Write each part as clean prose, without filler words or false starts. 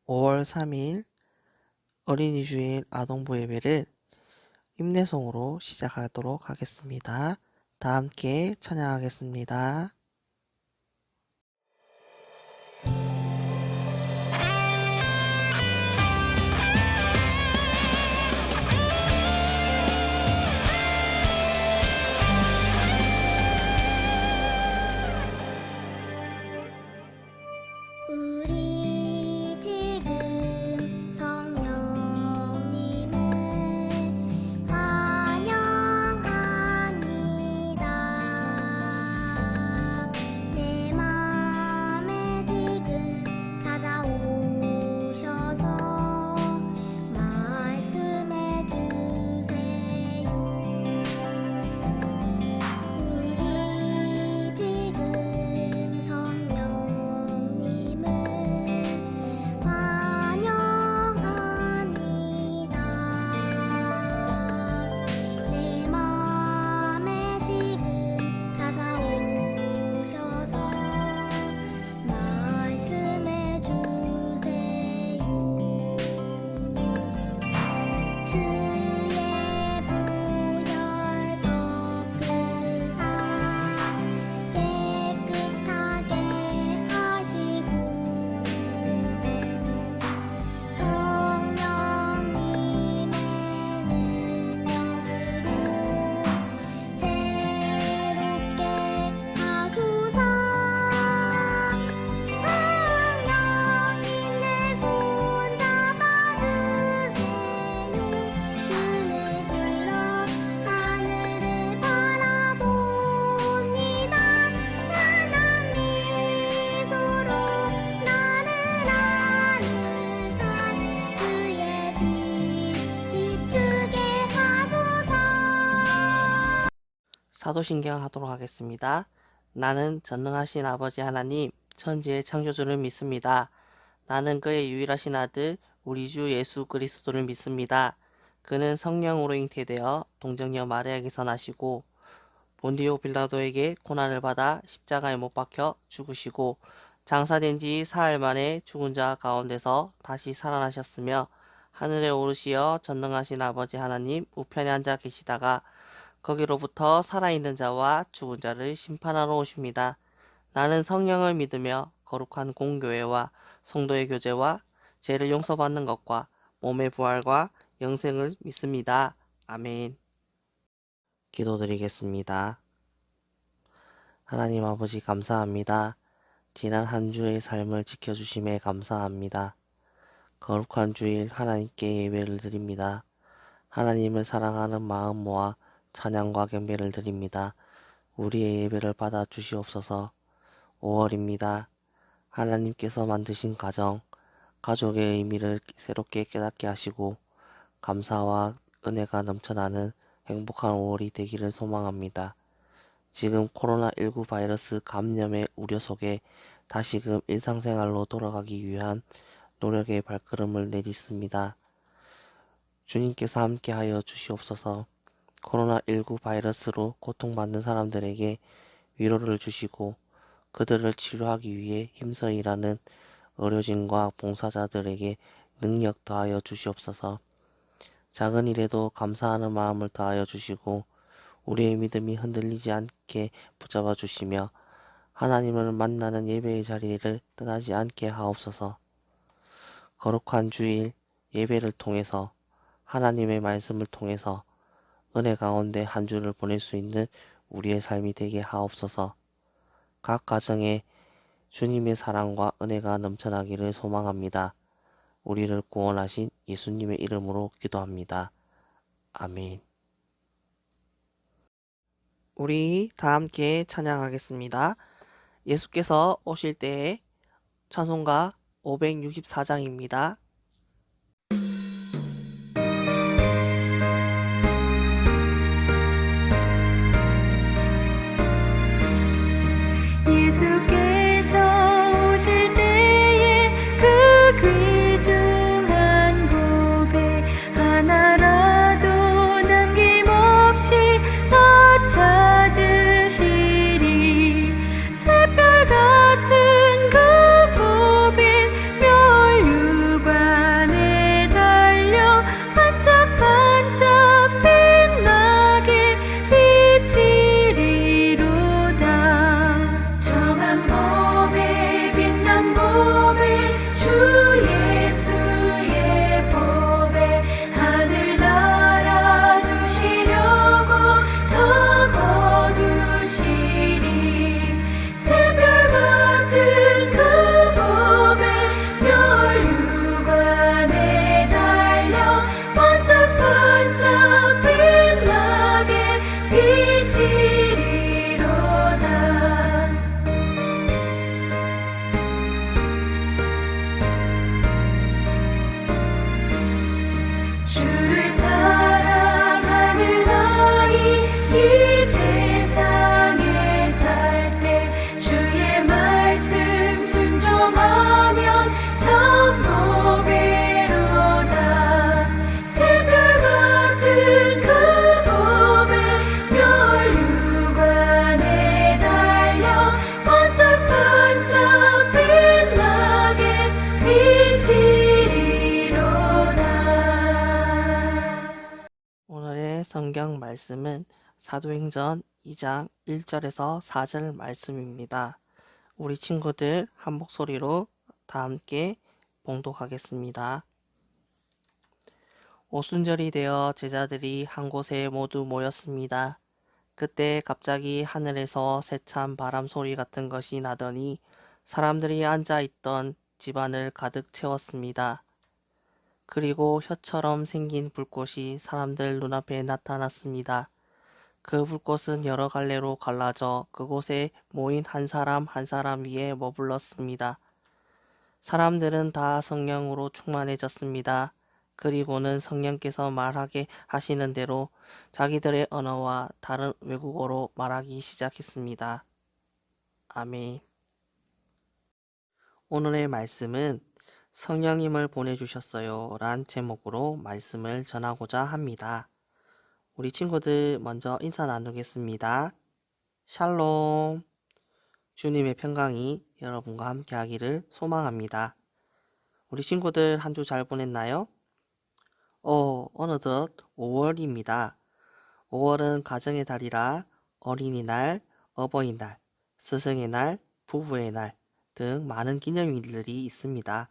5월 3일 어린이 주일 아동부 예배를 임내송으로 시작하도록 하겠습니다. 다 함께 찬양하겠습니다. 우리 지금 성령님을 환영합니다. 내 맘에 지금 찾아오셔서 말씀해 주세요. 우리 지금 성령님을 환영합니다. 내 맘에 지금 찾아오셔서 말씀해 주세요. 주의 보혈 덮으사 깨끗하게 하시고 성령님의 능력으로 새롭게 하소서. 성령님 내 손 잡아주세요. 눈을 들어 하늘을 바라봅니다. 환한 미소로 나를 안으사 주의 빛 비추게 하소서. 사도신경 하도록 하겠습니다. 나는 전능하신 아버지 하나님, 천지의 창조주를 믿습니다. 나는 그의 유일하신 아들, 우리 주 예수 그리스도를 믿습니다. 그는 성령으로 잉태되어 동정녀 마리아에게서 나시고 본디오 빌라도에게 고난을 받아 십자가에 못 박혀 죽으시고 장사된 지 사흘 만에 죽은 자 가운데서 다시 살아나셨으며 하늘에 오르시어 전능하신 아버지 하나님 우편에 앉아 계시다가 거기로부터 살아있는 자와 죽은 자를 심판하러 오십니다. 나는 성령을 믿으며 거룩한 공교회와 성도의 교제와 죄를 용서받는 것과 몸의 부활과 영생을 믿습니다. 아멘. 기도드리겠습니다. 하나님 아버지 감사합니다. 지난 한 주의 삶을 지켜주심에 감사합니다. 거룩한 주일 하나님께 예배를 드립니다. 하나님을 사랑하는 마음 모아 찬양과 경배를 드립니다. 우리의 예배를 받아 주시옵소서. 5월입니다. 하나님께서 만드신 가정, 가족의 의미를 새롭게 깨닫게 하시고 감사와 은혜가 넘쳐나는 행복한 5월이 되기를 소망합니다. 지금 코로나19 바이러스 감염의 우려 속에 다시금 일상생활로 돌아가기 위한 노력의 발걸음을 내딛습니다. 주님께서 함께하여 주시옵소서. 코로나19 바이러스로 고통받는 사람들에게 위로를 주시고 그들을 치료하기 위해 힘써 일하는 의료진과 봉사자들에게 능력 더하여 주시옵소서. 작은 일에도 감사하는 마음을 더하여 주시고 우리의 믿음이 흔들리지 않게 붙잡아 주시며 하나님을 만나는 예배의 자리를 떠나지 않게 하옵소서. 거룩한 주일 예배를 통해서 하나님의 말씀을 통해서 은혜 가운데 한 주를 보낼 수 있는 우리의 삶이 되게 하옵소서. 각 가정에 주님의 사랑과 은혜가 넘쳐나기를 소망합니다. 우리를 구원하신 예수님의 이름으로 기도합니다. 아멘. 우리 다 함께 찬양하겠습니다. 예수께서 오실 때의 찬송가 564장입니다. 예수께서 오실 때에 그 귀중한 보배 하나라도 남김없이 다 찾으시리. 새별 같은 그 보배 멸류관 성경 말씀은 사도행전 2장 1절에서 4절 말씀입니다. 우리 친구들 한 목소리로 다 함께 봉독하겠습니다. 오순절이 되어 제자들이 한 곳에 모두 모였습니다. 그때 갑자기 하늘에서 세찬 바람 소리 같은 것이 나더니 사람들이 앉아 있던 집안을 가득 채웠습니다. 그리고 혀처럼 생긴 불꽃이 사람들 눈앞에 나타났습니다. 그 불꽃은 여러 갈래로 갈라져 그곳에 모인 한 사람 한 사람 위에 머물렀습니다. 사람들은 다 성령으로 충만해졌습니다. 그리고는 성령께서 말하게 하시는 대로 자기들의 언어와 다른 외국어로 말하기 시작했습니다. 아멘. 오늘의 말씀은 성령님을 보내주셨어요 란 제목으로 말씀을 전하고자 합니다. 우리 친구들 먼저 인사 나누겠습니다. 샬롬. 주님의 평강이 여러분과 함께 하기를 소망합니다. 우리 친구들 한 주 잘 보냈나요? 어느덧 5월입니다. 5월은 가정의 달이라 어린이날, 어버이날, 스승의 날, 부부의 날 등 많은 기념일들이 있습니다.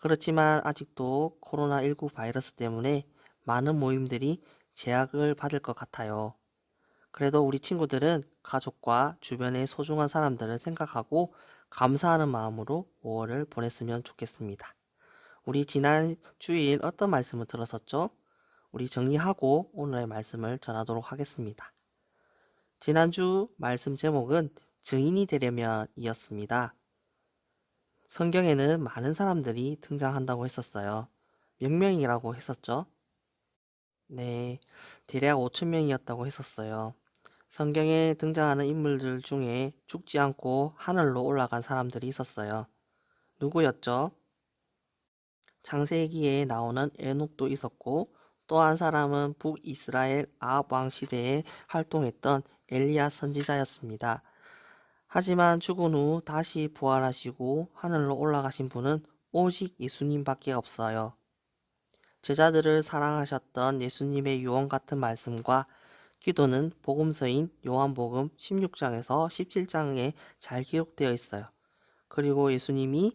그렇지만 아직도 코로나19 바이러스 때문에 많은 모임들이 제약을 받을 것 같아요. 그래도 우리 친구들은 가족과 주변의 소중한 사람들을 생각하고 감사하는 마음으로 5월을 보냈으면 좋겠습니다. 우리 지난 주일 어떤 말씀을 들었었죠? 우리 정리하고 오늘의 말씀을 전하도록 하겠습니다. 지난주 말씀 제목은 증인이 되려면 이었습니다. 성경에는 많은 사람들이 등장한다고 했었어요. 몇 명이라고 했었죠? 네, 대략 5천 명이었다고 했었어요. 성경에 등장하는 인물들 중에 죽지 않고 하늘로 올라간 사람들이 있었어요. 누구였죠? 창세기에 나오는 에녹도 있었고 또 한 사람은 북이스라엘 아합 왕 시대에 활동했던 엘리야 선지자였습니다. 하지만 죽은 후 다시 부활하시고 하늘로 올라가신 분은 오직 예수님밖에 없어요. 제자들을 사랑하셨던 예수님의 유언 같은 말씀과 기도는 복음서인 요한복음 16장에서 17장에 잘 기록되어 있어요. 그리고 예수님이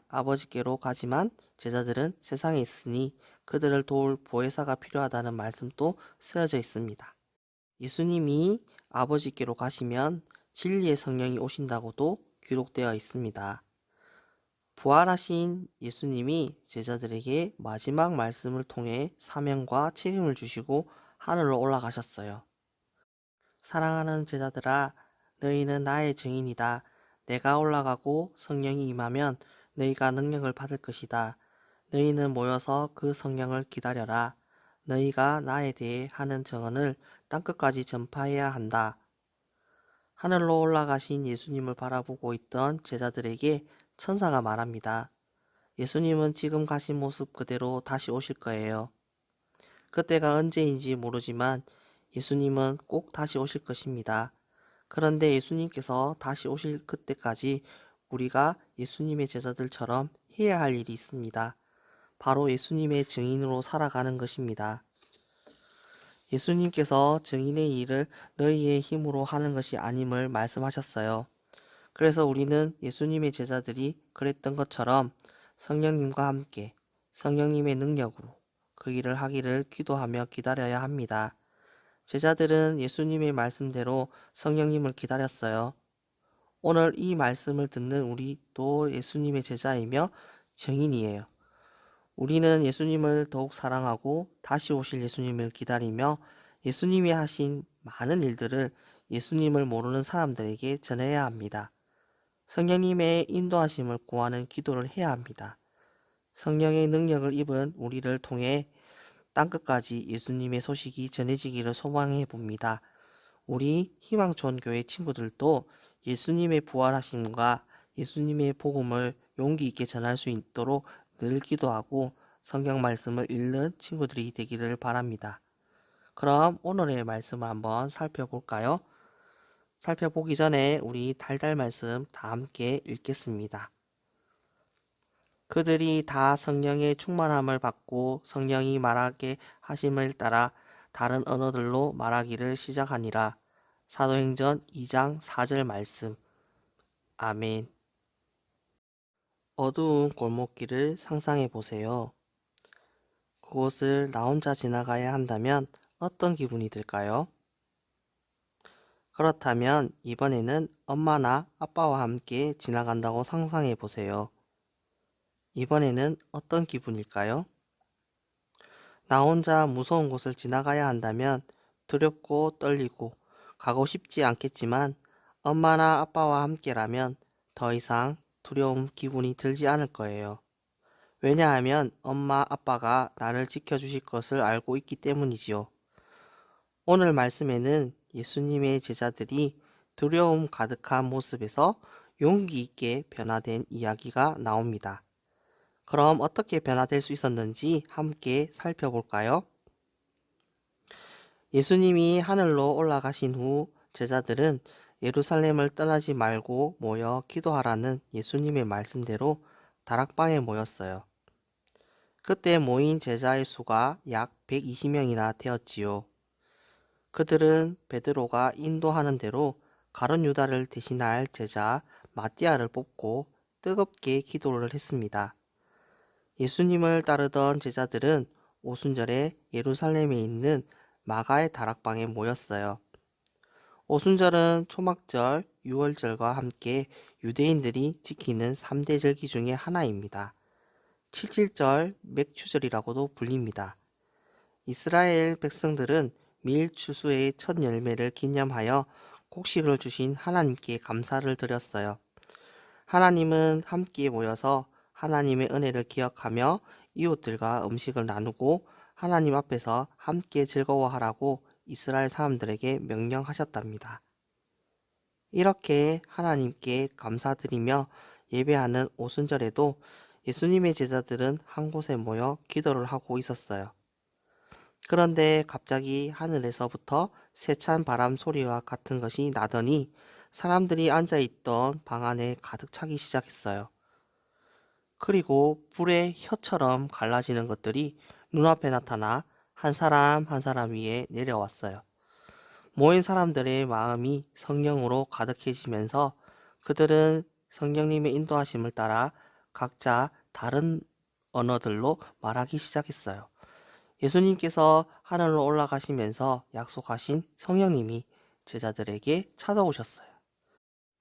아버지께로 가지만 제자들은 세상에 있으니 그들을 도울 보혜사가 필요하다는 말씀도 쓰여져 있습니다. 예수님이 아버지께로 가시면 진리의 성령이 오신다고도 기록되어 있습니다. 부활하신 예수님이 제자들에게 마지막 말씀을 통해 사명과 책임을 주시고 하늘로 올라가셨어요. 사랑하는 제자들아, 너희는 나의 증인이다. 내가 올라가고 성령이 임하면 너희가 능력을 받을 것이다. 너희는 모여서 그 성령을 기다려라. 너희가 나에 대해 하는 증언을 땅끝까지 전파해야 한다. 하늘로 올라가신 예수님을 바라보고 있던 제자들에게 천사가 말합니다. 예수님은 지금 가신 모습 그대로 다시 오실 거예요. 그때가 언제인지 모르지만 예수님은 꼭 다시 오실 것입니다. 그런데 예수님께서 다시 오실 그때까지 우리가 예수님의 제자들처럼 해야 할 일이 있습니다. 바로 예수님의 증인으로 살아가는 것입니다. 예수님께서 증인의 일을 너희의 힘으로 하는 것이 아님을 말씀하셨어요. 그래서 우리는 예수님의 제자들이 그랬던 것처럼 성령님과 함께 성령님의 능력으로 그 일을 하기를 기도하며 기다려야 합니다. 제자들은 예수님의 말씀대로 성령님을 기다렸어요. 오늘 이 말씀을 듣는 우리도 예수님의 제자이며 증인이에요. 우리는 예수님을 더욱 사랑하고 다시 오실 예수님을 기다리며 예수님이 하신 많은 일들을 예수님을 모르는 사람들에게 전해야 합니다. 성령님의 인도하심을 구하는 기도를 해야 합니다. 성령의 능력을 입은 우리를 통해 땅끝까지 예수님의 소식이 전해지기를 소망해 봅니다. 우리 희망촌 교회 친구들도 예수님의 부활하심과 예수님의 복음을 용기 있게 전할 수 있도록 늘 기도하고 성경 말씀을 읽는 친구들이 되기를 바랍니다. 그럼 오늘의 말씀을 한번 살펴볼까요? 살펴보기 전에 우리 달달 말씀 다 함께 읽겠습니다. 그들이 다 성령의 충만함을 받고 성령이 말하게 하심을 따라 다른 언어들로 말하기를 시작하니라. 사도행전 2장 4절 말씀. 아멘. 어두운 골목길을 상상해 보세요. 그곳을 나 혼자 지나가야 한다면 어떤 기분이 들까요? 그렇다면 이번에는 엄마나 아빠와 함께 지나간다고 상상해 보세요. 이번에는 어떤 기분일까요? 나 혼자 무서운 곳을 지나가야 한다면 두렵고 떨리고 가고 싶지 않겠지만 엄마나 아빠와 함께라면 더 이상 두려움 기분이 들지 않을 거예요. 왜냐하면 엄마 아빠가 나를 지켜주실 것을 알고 있기 때문이지요. 오늘 말씀에는 예수님의 제자들이 두려움 가득한 모습에서 용기 있게 변화된 이야기가 나옵니다. 그럼 어떻게 변화될 수 있었는지 함께 살펴볼까요? 예수님이 하늘로 올라가신 후 제자들은 예루살렘을 떠나지 말고 모여 기도하라는 예수님의 말씀대로 다락방에 모였어요. 그때 모인 제자의 수가 약 120명이나 되었지요. 그들은 베드로가 인도하는 대로 가룟 유다를 대신할 제자 마띠아를 뽑고 뜨겁게 기도를 했습니다. 예수님을 따르던 제자들은 오순절에 예루살렘에 있는 마가의 다락방에 모였어요. 오순절은 초막절, 유월절과 함께 유대인들이 지키는 3대 절기 중에 하나입니다. 칠칠절, 맥추절이라고도 불립니다. 이스라엘 백성들은 밀 추수의 첫 열매를 기념하여 곡식을 주신 하나님께 감사를 드렸어요. 하나님은 함께 모여서 하나님의 은혜를 기억하며 이웃들과 음식을 나누고 하나님 앞에서 함께 즐거워하라고 이스라엘 사람들에게 명령하셨답니다. 이렇게 하나님께 감사드리며 예배하는 오순절에도 예수님의 제자들은 한 곳에 모여 기도를 하고 있었어요. 그런데 갑자기 하늘에서부터 세찬 바람 소리와 같은 것이 나더니 사람들이 앉아있던 방 안에 가득 차기 시작했어요. 그리고 불의 혀처럼 갈라지는 것들이 눈앞에 나타나 한 사람 한 사람 위에 내려왔어요. 모인 사람들의 마음이 성령으로 가득해지면서 그들은 성령님의 인도하심을 따라 각자 다른 언어들로 말하기 시작했어요. 예수님께서 하늘로 올라가시면서 약속하신 성령님이 제자들에게 찾아오셨어요.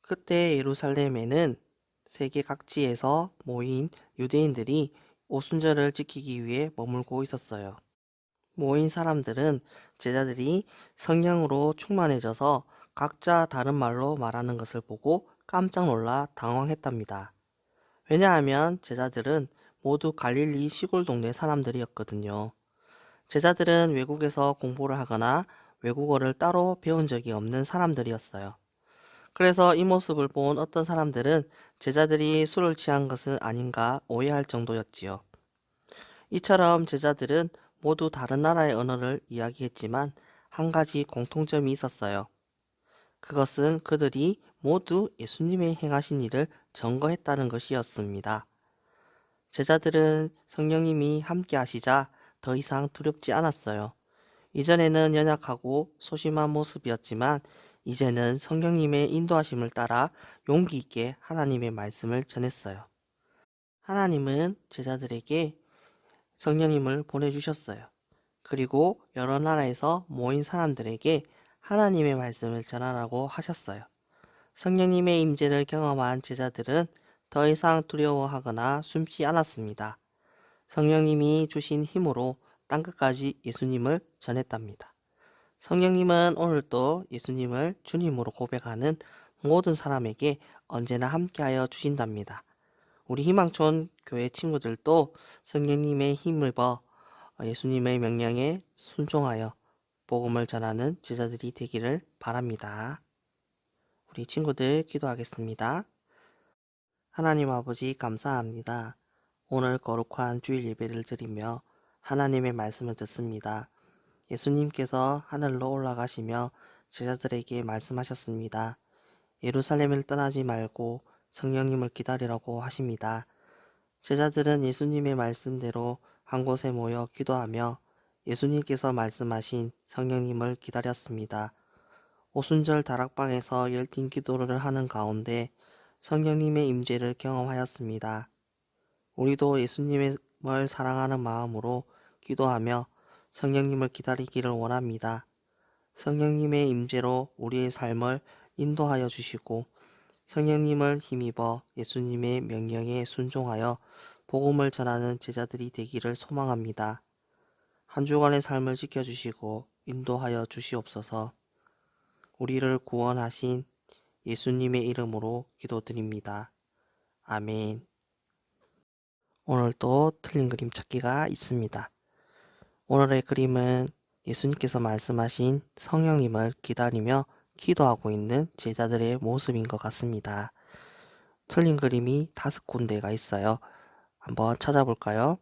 그때 예루살렘에는 세계 각지에서 모인 유대인들이 오순절을 지키기 위해 머물고 있었어요. 모인 사람들은 제자들이 성령으로 충만해져서 각자 다른 말로 말하는 것을 보고 깜짝 놀라 당황했답니다. 왜냐하면 제자들은 모두 갈릴리 시골 동네 사람들이었거든요. 제자들은 외국에서 공부를 하거나 외국어를 따로 배운 적이 없는 사람들이었어요. 그래서 이 모습을 본 어떤 사람들은 제자들이 술을 취한 것은 아닌가 오해할 정도였지요. 이처럼 제자들은 모두 다른 나라의 언어를 이야기했지만 한 가지 공통점이 있었어요. 그것은 그들이 모두 예수님의 행하신 일을 증거했다는 것이었습니다. 제자들은 성령님이 함께 하시자 더 이상 두렵지 않았어요. 이전에는 연약하고 소심한 모습이었지만 이제는 성령님의 인도하심을 따라 용기 있게 하나님의 말씀을 전했어요. 하나님은 제자들에게 성령님을 보내주셨어요. 그리고 여러 나라에서 모인 사람들에게 하나님의 말씀을 전하라고 하셨어요. 성령님의 임재를 경험한 제자들은 더 이상 두려워하거나 숨지 않았습니다. 성령님이 주신 힘으로 땅끝까지 예수님을 전했답니다. 성령님은 오늘도 예수님을 주님으로 고백하는 모든 사람에게 언제나 함께하여 주신답니다. 우리 희망촌 교회 친구들도 성령님의 힘을 입어 예수님의 명령에 순종하여 복음을 전하는 제자들이 되기를 바랍니다. 우리 친구들 기도하겠습니다. 하나님 아버지 감사합니다. 오늘 거룩한 주일 예배를 드리며 하나님의 말씀을 듣습니다. 예수님께서 하늘로 올라가시며 제자들에게 말씀하셨습니다. 예루살렘을 떠나지 말고 성령님을 기다리라고 하십니다. 제자들은 예수님의 말씀대로 한 곳에 모여 기도하며 예수님께서 말씀하신 성령님을 기다렸습니다. 오순절 다락방에서 열띤 기도를 하는 가운데 성령님의 임재를 경험하였습니다. 우리도 예수님을 사랑하는 마음으로 기도하며 성령님을 기다리기를 원합니다. 성령님의 임재로 우리의 삶을 인도하여 주시고 성령님을 힘입어 예수님의 명령에 순종하여 복음을 전하는 제자들이 되기를 소망합니다. 한 주간의 삶을 지켜주시고 인도하여 주시옵소서. 우리를 구원하신 예수님의 이름으로 기도드립니다. 아멘. 오늘도 틀린 그림 찾기가 있습니다. 오늘의 그림은 예수님께서 말씀하신 성령님을 기다리며 기도하고 있는 제자들의 모습인 것 같습니다. 틀린 그림이 5군데가 있어요. 한번 찾아볼까요?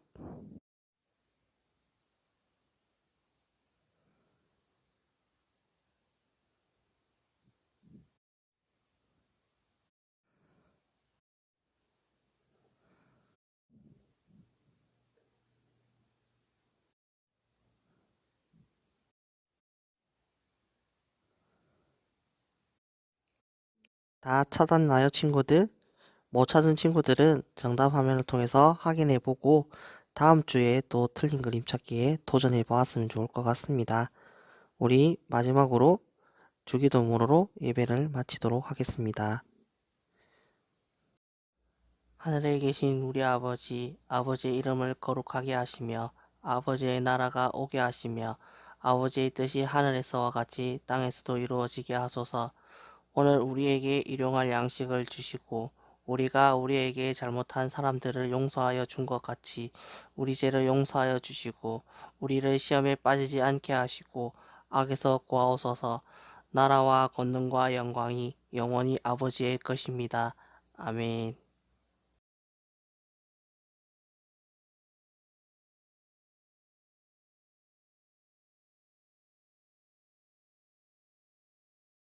다 찾았나요, 친구들? 못 찾은 친구들은 정답 화면을 통해서 확인해 보고 다음 주에 또 틀린 그림 찾기에 도전해 보았으면 좋을 것 같습니다. 우리 마지막으로 주기도문으로 예배를 마치도록 하겠습니다. 하늘에 계신 우리 아버지, 아버지의 이름을 거룩하게 하시며 아버지의 나라가 오게 하시며 아버지의 뜻이 하늘에서와 같이 땅에서도 이루어지게 하소서. 오늘 우리에게 일용할 양식을 주시고 우리가 우리에게 잘못한 사람들을 용서하여 준 것 같이 우리 죄를 용서하여 주시고 우리를 시험에 빠지지 않게 하시고 악에서 구하옵소서. 나라와 권능과 영광이 영원히 아버지의 것입니다. 아멘.